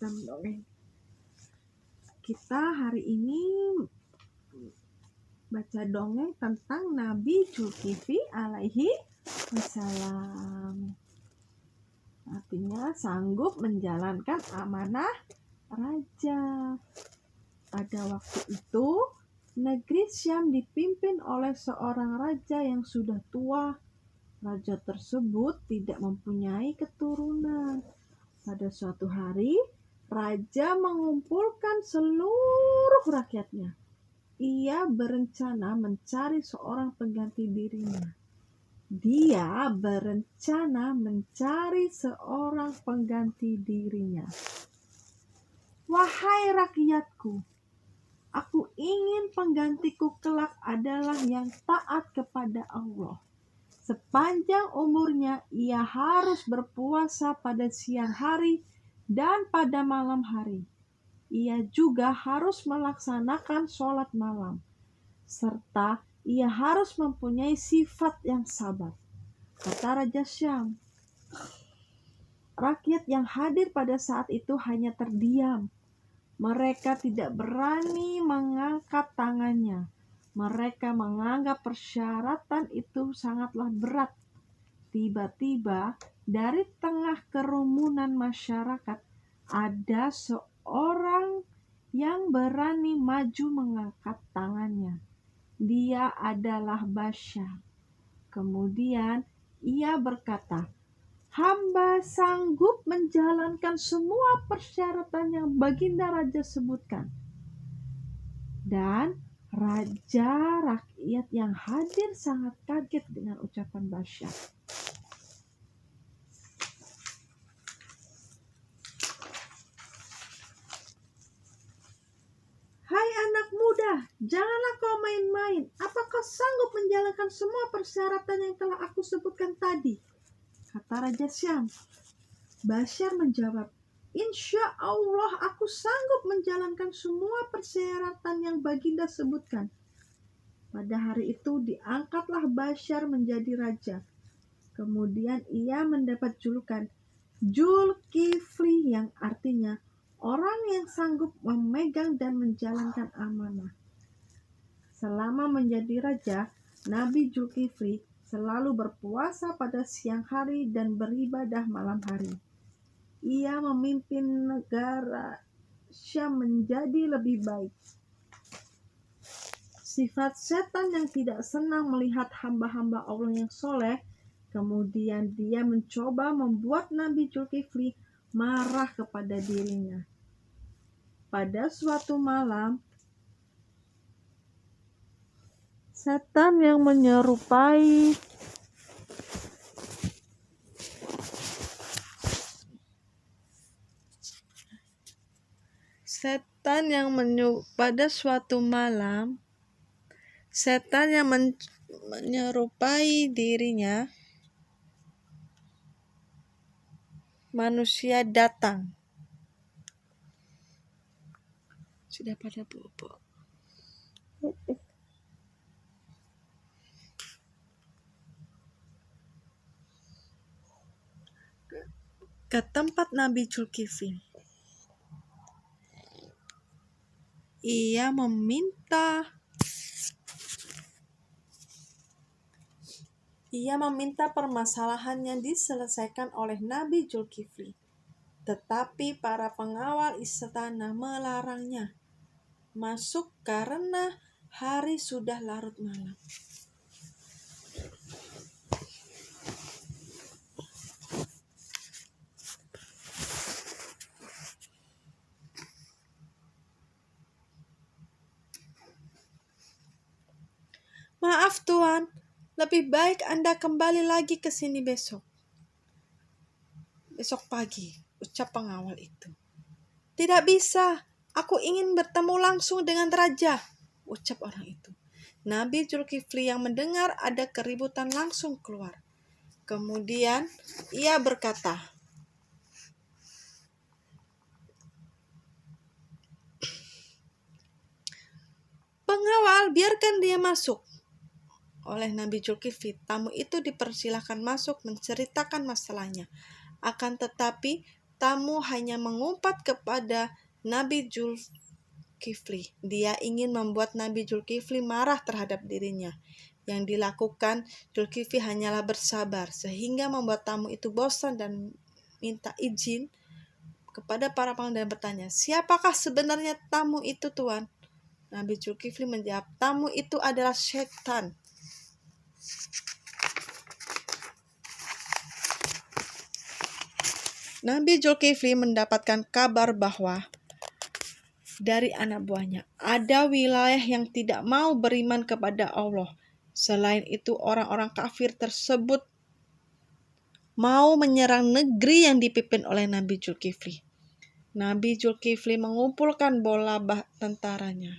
lanjutkan dongeng. Kita hari ini baca dongeng tentang Nabi Zulkifli alaihi wassalam. Artinya sanggup menjalankan amanah raja. Pada waktu itu, negeri Syam dipimpin oleh seorang raja yang sudah tua. Raja tersebut tidak mempunyai keturunan. Pada suatu hari, raja mengumpulkan seluruh rakyatnya. Ia berencana mencari seorang pengganti dirinya. Wahai rakyatku, aku ingin penggantiku kelak adalah yang taat kepada Allah. Sepanjang umurnya, ia harus berpuasa pada siang hari dan pada malam hari. Ia juga harus melaksanakan sholat malam, serta ia harus mempunyai sifat yang sabar, kata Raja Syam. Rakyat yang hadir pada saat itu hanya terdiam. Mereka tidak berani mengangkat tangannya. Mereka menganggap persyaratan itu sangatlah berat. Tiba-tiba, dari tengah kerumunan masyarakat, ada seorang yang berani maju mengangkat tangannya. Dia adalah Basyar. Kemudian ia berkata, "Hamba sanggup menjalankan semua persyaratan yang Baginda Raja sebutkan." Dan raja rakyat yang hadir sangat kaget dengan ucapan Basyar. "Hai anak muda, janganlah kau main-main. Apakah sanggup menjalankan semua persyaratan yang telah aku sebutkan tadi?" kata Raja Syam. Basyar menjawab, "Insya Allah aku sanggup menjalankan semua persyaratan yang Baginda sebutkan." Pada hari itu diangkatlah Basyar menjadi raja. Kemudian ia mendapat julukan Zulkifli, yang artinya orang yang sanggup memegang dan menjalankan amanah. Selama menjadi raja, Nabi Zulkifli selalu berpuasa pada siang hari dan beribadah malam hari. Ia memimpin negara Syam menjadi lebih baik. Sifat setan yang tidak senang melihat hamba-hamba Allah yang soleh, kemudian dia mencoba membuat Nabi Zulkifli marah kepada dirinya. Pada suatu malam, setan yang menyerupai dirinya, manusia datang. Sudah pada bobo. Ke tempat Nabi Zulkifli. Ia meminta permasalahannya diselesaikan oleh Nabi Zulkifli. Tetapi para pengawal istana melarangnya masuk karena hari sudah larut malam. "Maaf Tuan, lebih baik Anda kembali lagi ke sini besok pagi," ucap pengawal itu. "Tidak bisa, aku ingin bertemu langsung dengan raja," ucap orang itu. Nabi Zulkifli yang mendengar ada keributan langsung keluar. Kemudian ia berkata, "Pengawal, biarkan dia masuk." Oleh Nabi Zulkifli, tamu itu dipersilahkan masuk menceritakan masalahnya. Akan tetapi, tamu hanya mengumpat kepada Nabi Zulkifli. Dia ingin membuat Nabi Zulkifli marah terhadap dirinya. Yang dilakukan Zulkifli hanyalah bersabar, sehingga membuat tamu itu bosan dan minta izin kepada para panglima dan bertanya, "Siapakah sebenarnya tamu itu, Tuan?" Nabi Zulkifli menjawab, "Tamu itu adalah setan." Nabi Zulkifli mendapatkan kabar bahwa dari anak buahnya ada wilayah yang tidak mau beriman kepada Allah. Selain itu, orang-orang kafir tersebut mau menyerang negeri yang dipimpin oleh Nabi Zulkifli. Nabi Zulkifli mengumpulkan bala tentaranya.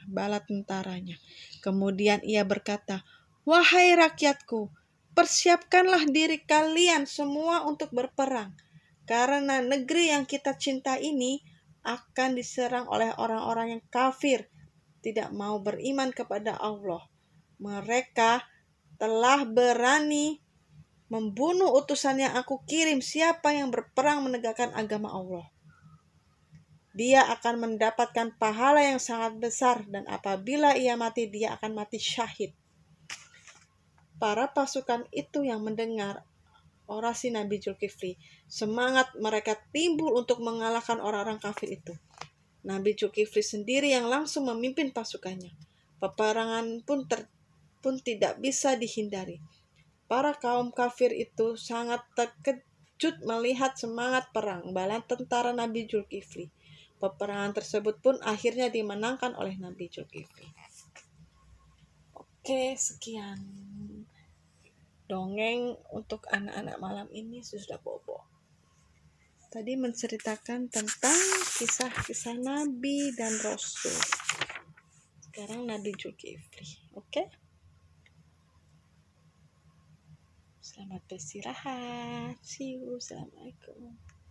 Kemudian ia berkata, "Wahai rakyatku, persiapkanlah diri kalian semua untuk berperang. Karena negeri yang kita cinta ini akan diserang oleh orang-orang yang kafir, tidak mau beriman kepada Allah. Mereka telah berani membunuh utusan yang aku kirim. Siapa yang berperang menegakkan agama Allah, dia akan mendapatkan pahala yang sangat besar, dan apabila ia mati, dia akan mati syahid." Para pasukan itu yang mendengar orasi Nabi Zulkifli, semangat mereka timbul untuk mengalahkan orang-orang kafir itu. Nabi Zulkifli sendiri yang langsung memimpin pasukannya. Peperangan pun tidak bisa dihindari. Para kaum kafir itu sangat terkejut melihat semangat perang bala tentara Nabi Zulkifli. Peperangan tersebut pun akhirnya dimenangkan oleh Nabi Zulkifli. Oke, sekian dongeng untuk anak-anak malam ini sudah bobo. Tadi menceritakan tentang kisah-kisah Nabi dan Rasul. Sekarang Nabi Zulkifli. Oke? Selamat beristirahat. See you. Assalamualaikum.